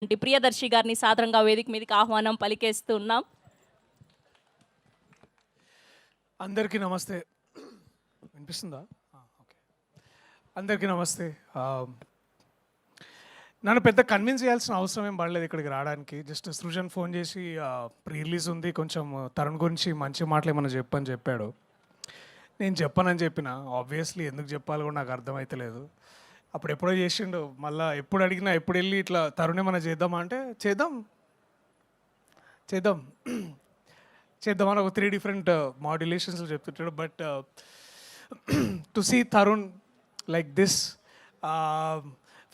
ప్రియదర్శి గారిని సాదరంగా వేదిక మీదకి ఆహ్వానం పలికేస్తున్నాం. అందరికీ నమస్తే. వినిపిస్తుందా? ఓకే. అందరికీ నమస్తే. నన్ను పెద్ద కన్విన్స్ చేయాల్సిన అవసరం ఏం పడలేదు ఇక్కడికి రావడానికి. జస్ట్ సృజన్ ఫోన్ చేసి ప్రీ రిలీజ్ ఉంది, కొంచెం తరుణ్ గురించి మంచి మాటలు ఏమన్నా చెప్పని చెప్పాడు. నేను చెప్పనని చెప్పిన. ఆబ్వియస్లీ ఎందుకు చెప్పాలో కూడా నాకు అర్థమైతలేదు. అప్పుడు ఎప్పుడో చేసిండు, మళ్ళీ ఎప్పుడు అడిగినా ఎప్పుడు వెళ్ళి ఇట్లా తరుణ్ ఏమన్నా చేద్దామా అంటే చేద్దాం చేద్దాం చేద్దామని ఒక 3 డిఫరెంట్ మాడ్యులేషన్స్లో చెప్తుంటాడు. But to see Tarun like this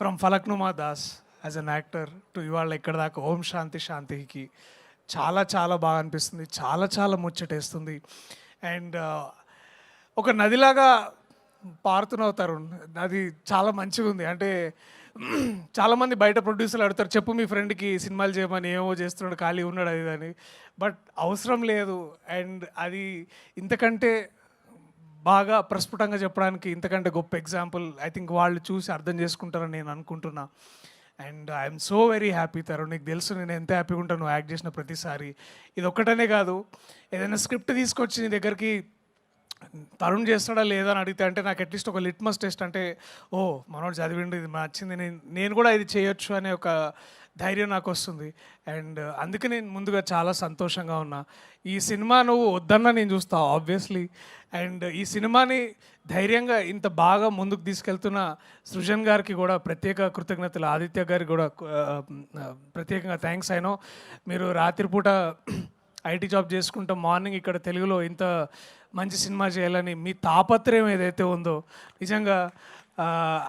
from Falaknuma Das as an actor to ఇవాళ ఇక్కడ దాకా ఓం శాంతి శాంతికి చాలా చాలా బాగా అనిపిస్తుంది. చాలా చాలా ముచ్చటేస్తుంది. అండ్ ఒక నదిలాగా పారుతున్నావు తరుణ్. అది చాలా మంచిగా ఉంది. అంటే చాలామంది బయట ప్రొడ్యూసర్లు అడుగుతారు, చెప్పు మీ ఫ్రెండ్కి సినిమాలు చేయమని, ఏమో చేస్తున్నాడు, ఖాళీ ఉన్నాడు అది అని. బట్ అవసరం లేదు. అండ్ అది ఇంతకంటే బాగా ప్రస్ఫుటంగా చెప్పడానికి ఇంతకంటే గొప్ప ఎగ్జాంపుల్ ఐ థింక్ వాళ్ళు చూసి అర్థం చేసుకుంటారని నేను అనుకుంటున్నా. And I'm so very happy Tarun. నీకు తెలుసు నేను ఎంత హ్యాపీగా ఉంటాను నువ్వు యాక్ట్ చేసిన ప్రతిసారి. ఇది ఒక్కటనే కాదు, ఏదైనా స్క్రిప్ట్ తీసుకొచ్చి నీ దగ్గరికి తరుణ్ చేస్తాడా లేదా అని అడిగితే అంటే నాకు అట్లీస్ట్ ఒక లిట్మస్ టెస్ట్, అంటే ఓ మనోడు చదివిండు, ఇది నచ్చింది, నేను కూడా ఇది చేయొచ్చు అనే ఒక ధైర్యం నాకు వస్తుంది. అండ్ అందుకే నేను ముందుగా చాలా సంతోషంగా ఉన్నా. ఈ సినిమా నువ్వు వద్దన్నా నేను చూస్తా ఆబ్వియస్లీ. అండ్ ఈ సినిమాని ధైర్యంగా ఇంత బాగా ముందుకు తీసుకెళ్తున్న సృజన్ గారికి కూడా ప్రత్యేక కృతజ్ఞతలు, ఆదిత్య గారికి కూడా ప్రత్యేకంగా థ్యాంక్స్. అయినో మీరు రాత్రిపూట ఐటీ జాబ్ చేసుకుంటాం, మార్నింగ్ ఇక్కడ తెలుగులో ఇంత మంచి సినిమా చేయాలని మీ తాపత్రయం ఏదైతే ఉందో నిజంగా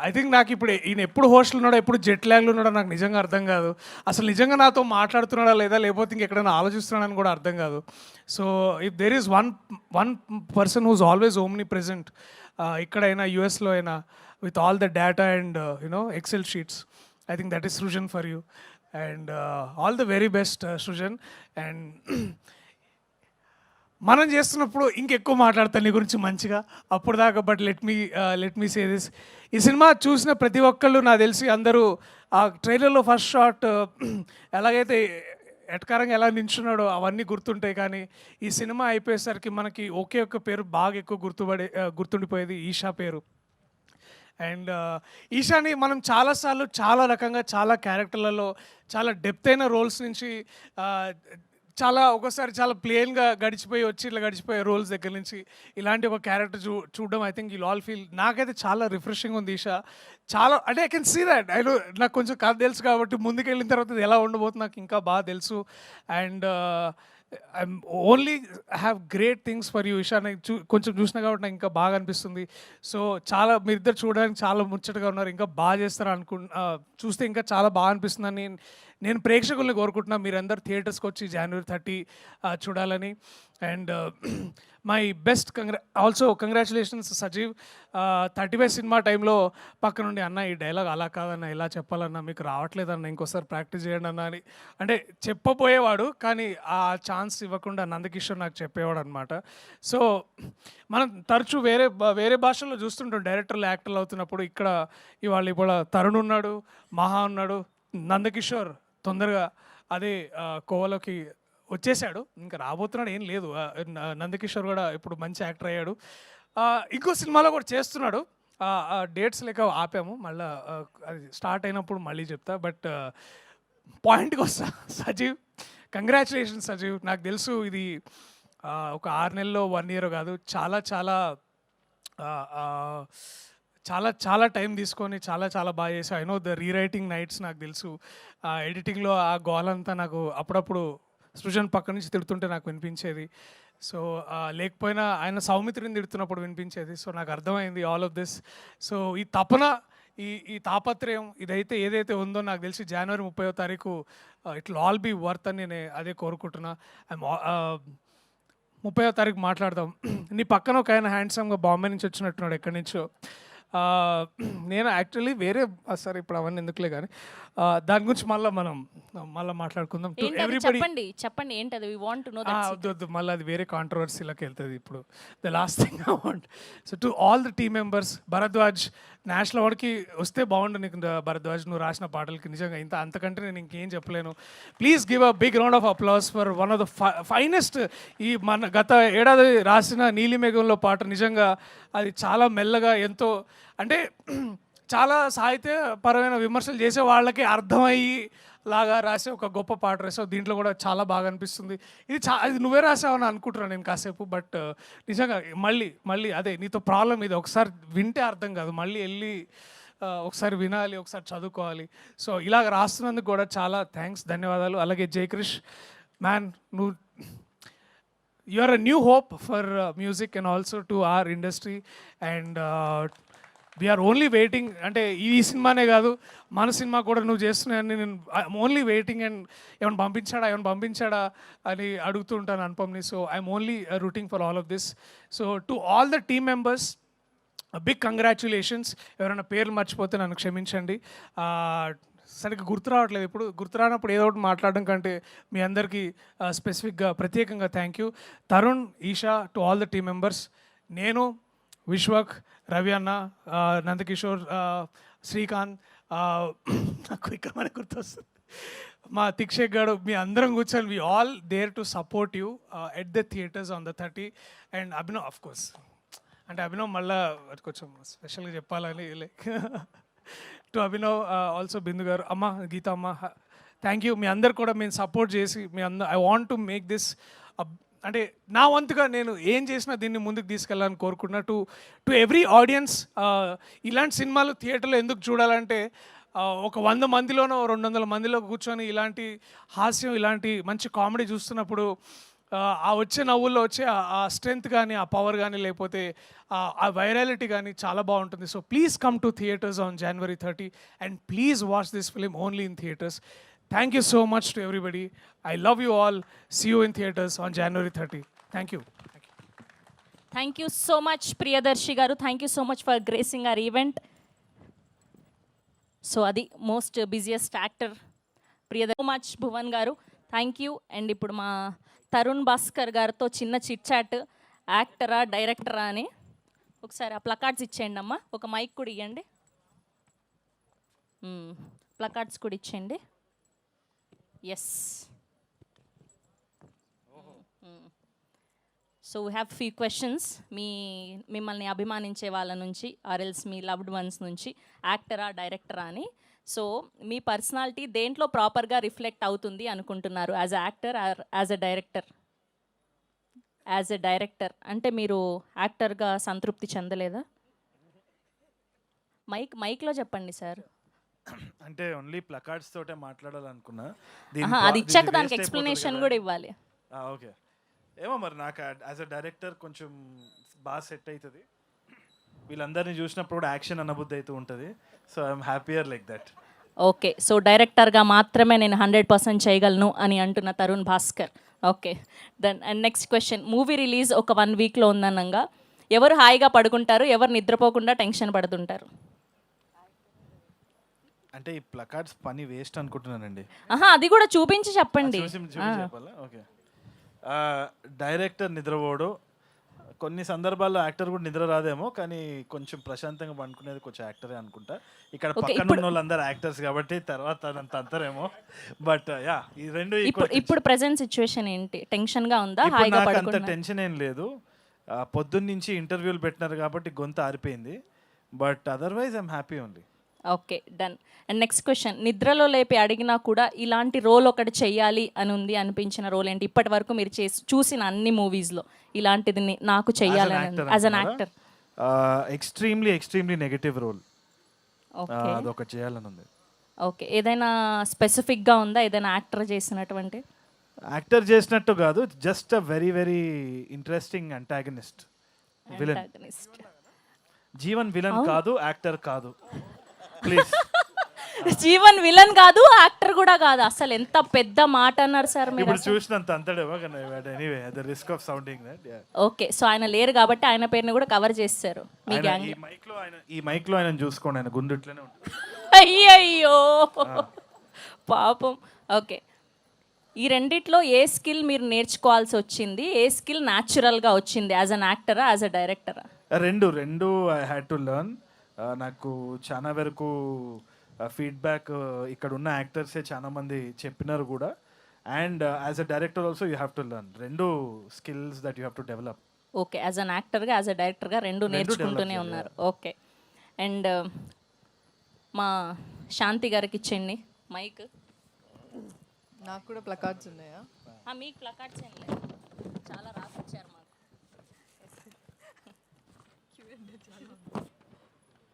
ఐ థింక్ నాకు ఇప్పుడు ఈయన ఎప్పుడు హోస్టల్ ఉన్నాడో ఎప్పుడు జెట్ ల్యాగ్లో ఉన్నాడో నాకు నిజంగా అర్థం కాదు. అసలు నిజంగా నాతో మాట్లాడుతున్నాడా లేదా, లేకపోతే ఇంకెక్కడైనా ఆలోచిస్తున్నాడని కూడా అర్థం కాదు. So if there is one person who's always omnipresent, ఇక్కడైనా యూఎస్లో అయినా, with all the data and you know excel sheets, I think that is Srujan for you. And all the very best Srujan. అండ్ మనం చేస్తున్నప్పుడు ఇంకెక్కువ మాట్లాడతాను నీ గురించి మంచిగా అప్పుడు దాకా. But let me say this, ఈ సినిమా చూసిన ప్రతి ఒక్కళ్ళు నాకు తెలిసి అందరూ ఆ ట్రైలర్లో ఫస్ట్ షాట్ ఎలాగైతే ఎటకారంగా ఎలా నించున్నాడో అవన్నీ గుర్తుంటాయి. కానీ ఈ సినిమా అయిపోయేసరికి మనకి ఒకే ఒక్క పేరు బాగా ఎక్కువ గుర్తుండిపోయేది, ఈషా పేరు. అండ్ ఈషాని మనం చాలాసార్లు చాలా రకంగా చాలా క్యారెక్టర్లలో చాలా డెప్త్ అయిన రోల్స్ నుంచి చాలా ఒకసారి చాలా ప్లెయిన్గా గడిచిపోయే రోల్స్ దగ్గర నుంచి ఇలాంటి ఒక క్యారెక్టర్ చూడడం I think you'll all feel, నాకైతే చాలా రిఫ్రెషింగ్ ఉంది ఈషా. చాలా అంటే ఐ కెన్ సీ దట్. నాకు కొంచెం కథ తెలుసు కాబట్టి ముందుకు వెళ్ళిన తర్వాత ఎలా ఉండబోతుంది నాకు ఇంకా బాగా తెలుసు. And I'm only have great things for you Eesha. నాకు కొంచెం చూసినా కాబట్టి నాకు ఇంకా బాగా అనిపిస్తుంది. సో చాలా మీరిద్దరు చూడడానికి చాలా ముచ్చటగా ఉన్నారు, ఇంకా బాగా చేస్తారు చూస్తే ఇంకా చాలా బాగా అనిపిస్తుందని నేను ప్రేక్షకుల్ని కోరుకుంటున్నా. మీరందరూ థియేటర్స్కి వచ్చి January 30 చూడాలని. And my best also congratulations Sajeev. 35 cinema టైంలో పక్క నుండి అన్న ఈ డైలాగ్ అలా కాదన్న ఇలా చెప్పాలన్నా, మీకు రావట్లేదన్న ఇంకోసారి ప్రాక్టీస్ చేయండి అన్న అని అంటే చెప్పబోయేవాడు, కానీ ఆ ఛాన్స్ ఇవ్వకుండా నందకిషోర్ నాకు చెప్పేవాడు అనమాట. సో మనం తరచూ వేరే భాషల్లో చూస్తుంటాం డైరెక్టర్లు యాక్టర్లు అవుతున్నప్పుడు. ఇవాళ తరుణ్ ఉన్నాడు, మహా ఉన్నాడు, నందకిషోర్ తొందరగా అదే కోవలోకి వచ్చేసాడు, ఇంకా రాబోతున్నాడు, ఏం లేదు. నందకిషోర్ కూడా ఇప్పుడు మంచి యాక్టర్ అయ్యాడు. ఇంకో సినిమాలో కూడా చేస్తున్నాడు. డేట్స్ లేక ఆపాము, మళ్ళీ అది స్టార్ట్ అయినప్పుడు మళ్ళీ చెప్తా. బట్ పాయింట్కి వస్తా, సజీవ్ కంగ్రాచులేషన్స్ సజీవ్. నాకు తెలుసు ఇది ఒక 6 నెలల్లో 1 ఇయర్ కాదు, చాలా చాలా చాలా చాలా టైం తీసుకొని చాలా చాలా బాగా చేసావు. I know the rewriting nights నాకు తెలుసు. ఎడిటింగ్లో ఆ గోల్ అంతా నాకు అప్పుడప్పుడు సృజన్ పక్క నుంచి తిడుతుంటే నాకు వినిపించేది. సో లేకపోయినా ఆయన సౌమిత్రిని తిడుతున్నప్పుడు వినిపించేది. సో నాకు అర్థమైంది ఆల్ ఆఫ్ దిస్. సో ఈ తపన, ఈ తాపత్రయం ఏదైతే ఉందో నాకు తెలిసి January 30వ తారీఖు it will all be worth అని నేను అదే కోరుకుంటున్నా. 30వ తారీఖు మాట్లాడదాం. నీ పక్కన ఒక ఆయన హ్యాండ్సమ్గా బాంబే నుంచి వచ్చినట్టున్నాడు, ఎక్కడి నుంచో. నేను యాక్చువల్లీ సరే ఇప్పుడు అవన్నీ ఎందుకులే, కానీ దాని గురించి మళ్ళీ మనం మళ్ళీ మాట్లాడుకుందాం. టు ఏంటి అది ఎవ్రీబడి చెప్పండి ఏంటి అది వి వాంట్ టు నో వద్దు వద్దు మళ్ళీ అది వేరే కాంట్రవర్సీలోకి వెళ్తుంది ఇప్పుడు. The last thing I want, so to all the team members, Bharadwaj national అవార్డ్కి వస్తే బాగుండు నీకు. భరద్వాజ్ నువ్వు రాసిన పాటలకి నిజంగా అంతకంటే నేను ఇంకేం చెప్పలేను. Please give a big round of applause for one of the finest. ఈ మన గత ఏడాది రాసిన నీలిమేఘంలో పాట నిజంగా అది చాలా మెల్లగా ఎంతో అంటే చాలా సాహిత్యపరమైన విమర్శలు చేసే వాళ్ళకి అర్థమయ్యి లాగా రాసే ఒక గొప్ప పాట రాసావు. దీంట్లో కూడా చాలా బాగా అనిపిస్తుంది. ఇది నువ్వే రాసావని అనుకుంటున్నాను నేను కాసేపు. బట్ నిజంగా మళ్ళీ అదే నీతో ప్రాబ్లం ఇది, ఒకసారి వింటే అర్థం కాదు, మళ్ళీ వెళ్ళి ఒకసారి వినాలి, ఒకసారి చదువుకోవాలి. సో ఇలాగ రాస్తున్నందుకు కూడా చాలా థ్యాంక్స్, ధన్యవాదాలు. అలాగే జయక్రిష్ మ్యాన్, నువ్వు you are a new hope for music and also to our industry. And we are only waiting, అంటే ఈ సినిమానే కాదు మన సినిమా కూడా నువ్వు చేస్తున్నాయని నేను ఐఎమ్ ఓన్లీ వెయిటింగ్. అండ్ ఏమైనా పంపించాడా అని అడుగుతూ ఉంటాను అనుపమ్ని. So I'm only rooting for all of this. So to all the team members big congratulations. ఎవరైనా పేర్లు మర్చిపోతే నన్ను క్షమించండి. సరిగ్గా గుర్తు రావట్లేదు, ఇప్పుడు గుర్తు రానప్పుడు ఏదో ఒకటి మాట్లాడడం కంటే మీ అందరికీ స్పెసిఫిక్గా ప్రత్యేకంగా thank you. Tarun, Eesha, to all the team members, నేను, విశ్వక్, రవి అన్న, నందకిషోర్, శ్రీకాంత్, నాకు ఇక్కడ మనకు గుర్తొస్తుంది మా తిక్షక్ గారు, మీ అందరం కూర్చొని we all there to support you at the theatres on the 30. And Abhinav of course, అంటే అభినవ్ మళ్ళీ కొంచెం స్పెషల్గా చెప్పాలని like to Abhinav, also Bindu గారు, అమ్మ గీత అమ్మ, థ్యాంక్ యూ. మీ అందరు కూడా మేము సపోర్ట్ చేసి I want to make this, అంటే నా వంతుగా నేను ఏం చేసినా దీన్ని ముందుకు తీసుకెళ్ళాలని కోరుకున్నా. టు ఎవ్రీ ఆడియన్స్, ఇలాంటి సినిమాలు థియేటర్లో ఎందుకు చూడాలంటే ఒక 100 మందిలోనో 200 మందిలో కూర్చొని ఇలాంటి హాస్యం, ఇలాంటి మంచి కామెడీ చూస్తున్నప్పుడు ఆ వచ్చే నవ్వుల్లో వచ్చే ఆ స్ట్రెంగ్త్ కానీ, ఆ పవర్ కానీ, లేకపోతే ఆ వైరాలిటీ కానీ చాలా బాగుంటుంది. So please come to theatres on January 30 and please watch this film only in theatres. Thank you so much to everybody. I love you all. See you in theaters on January 30. Thank you. Thank you so much Priyadarshi గారు, thank you so much for gracing our event. So అది most busiest actor Priyadarshi. So much Bhuvan గారు, thank you. And ఇప్పుడు మా తరుణ్ భాస్కర్ గారితో చిన్న chit chat, యాక్టరా డైరెక్టరా అని. ఒకసారి ఆ ప్లకార్డ్స్ ఇచ్చేయండి అమ్మా, ఒక మైక్ కూడా ఇవ్వండి, ప్లకార్డ్స్ కూడా ఇచ్చేయండి. Yes, so we have few questions మిమ్మల్ని అభిమానించే వాళ్ళ నుంచి, ఆర్ఎల్స్ మీ లవ్డ్ వన్స్ నుంచి, యాక్టరా డైరెక్టరా అని. సో మీ పర్సనాలిటీ దేంట్లో ప్రాపర్గా రిఫ్లెక్ట్ అవుతుంది అనుకుంటున్నారు, as a actor are as a director? As a director అంటే మీరు యాక్టర్గా సంతృప్తి చెందలేదా? మైక్లో చెప్పండి సార్. అంటే ఓన్లీ ప్లకార్డ్స్ తోటే మాట్లాడాలనుకున్నా, అది ఇచ్చాక దానికి ఎక్స్ప్లెనేషన్ కూడా ఇవ్వాలి. ఓకే, ఏమో మరి నాకు యాజ్ అ డైరెక్టర్ కొంచెం బాగా సెట్ అవుతుంది. వీళ్ళందరినీ చూసినప్పుడు కూడా యాక్షన్ అనబుద్ధి అవుతూ ఉంటుంది. So I'm happier like that. Okay, so డైరెక్టర్గా మాత్రమే నేను 100% చేయగలను అని అంటున్న Tarun Bhaskar. Okay, then and next question, movie release ఒక 1 వీక్లో ఉందనగా ఎవరు హాయిగా పడుకుంటారు, ఎవరు నిద్రపోకుండా టెన్షన్ పడుతుంటారు? అంటే ఈ ప్లకార్డ్స్ పని వేస్ట్ అనుకుంటున్నానండి. అది కూడా చూపించి చెప్పండి. చెప్పాలా? ఓకే, డైరెక్టర్ నిద్రపోడు, కొన్ని సందర్భాల్లో యాక్టర్ కూడా నిద్ర రాదేమో, కానీ కొంచెం ప్రశాంతంగా పండుకునేది కొంచెం యాక్టరే అనుకుంటా. ఇక్కడ పక్కన ఉన్న వాళ్ళందరూ యాక్టర్స్ కాబట్టి తర్వాత అదంతా అంతరేమో. బట్ యా, ఈ రెండు ఇప్పుడు ప్రెజెంట్ సిచ్యువేషన్ ఏంటి? టెన్షన్ గా ఉందా, హాయిగా పడుకుంటున్నా? అంత టెన్షన్ ఏం లేదు. పొద్దున్న నుంచి ఇంటర్వ్యూలు పెట్టినారు కాబట్టి గొంతు ఆరిపోయింది. But otherwise I'm happy only. Okay, done. And next question, నిద్రలో లేపి అడిగినా కూడా ఇలాంటి రోల్ ఒకటి చెయ్యాలి అని ఉంది అనిపించిన రోల్ ఏంటి? ఇప్పటి వరకు మీరు చూసిన అన్ని మూవీస్లో ఇలాంటిది నాకు చెయ్యాలని as an actor. Extremely negative role, okay, అదొకటి చేయాలని ఉంది. ఓకే, ఏదైనా స్పెసిఫిక్గా ఉందా, ఏదైనా యాక్టర్ చేసినటువంటి? యాక్టర్ చేసినట్టు కాదు, just a very very interesting అంటాగనిస్ట్, villain. Jeevan villain కాదు, యాక్టర్ కాదు, ప్లీజ్. జీవన్ విలన్ కాదు, యాక్టర్ కూడా కాదు. అసలు ఎంత పెద్ద మాట అన్నారు సార్ మీరు. ఇప్పుడు చూసినంత అంతడేమో, anyway the risk of sounding that. Okay, so ఆయన లేరు కాబట్టి ఆయన పేరుని కూడా కవర్ చేస్తారు మీ గ్యాంగ్. ఈ మైక్ లో ఆయన చూసుకోండి, ఆయన గుండు ఇట్లనే ఉంటుంది. అయ్యయ్యో, పాపం. ఓకే, ఈ రెండిట్లో ఏ స్కిల్ మీరు నేర్చుకోవాల్సి వచ్చింది, ఏ స్కిల్ న్యాచురల్గా వచ్చింది, యాజ్ అన్ యాక్టరా, యాజ్ అ డైరెక్టరా? రెండు ఐ హ్యాడ్ టు లెర్న్. నాకు చాలా వరకు ఫీడ్బ్యాక్ ఇక్కడ ఉన్న యాక్టర్సే చాలా మంది చెప్పినారు కూడా. And as a director also you have to learn. రెండు skills that you have to develop. Okay, as an యాక్టర్గా, యాజ్ అ డైరెక్టర్గా రెండు నేర్చుకుంటూనే develop ఉన్నారు. ఓకే, అండ్ మా శాంతి గారికి ఇచ్చేయండి మైక్. నాకు కూడా ప్లకార్డ్స్ ఉన్నాయా? మీకు ప్లకార్డ్స్ ఏం లేదు, చాలా రాసిచ్చారు మాకు.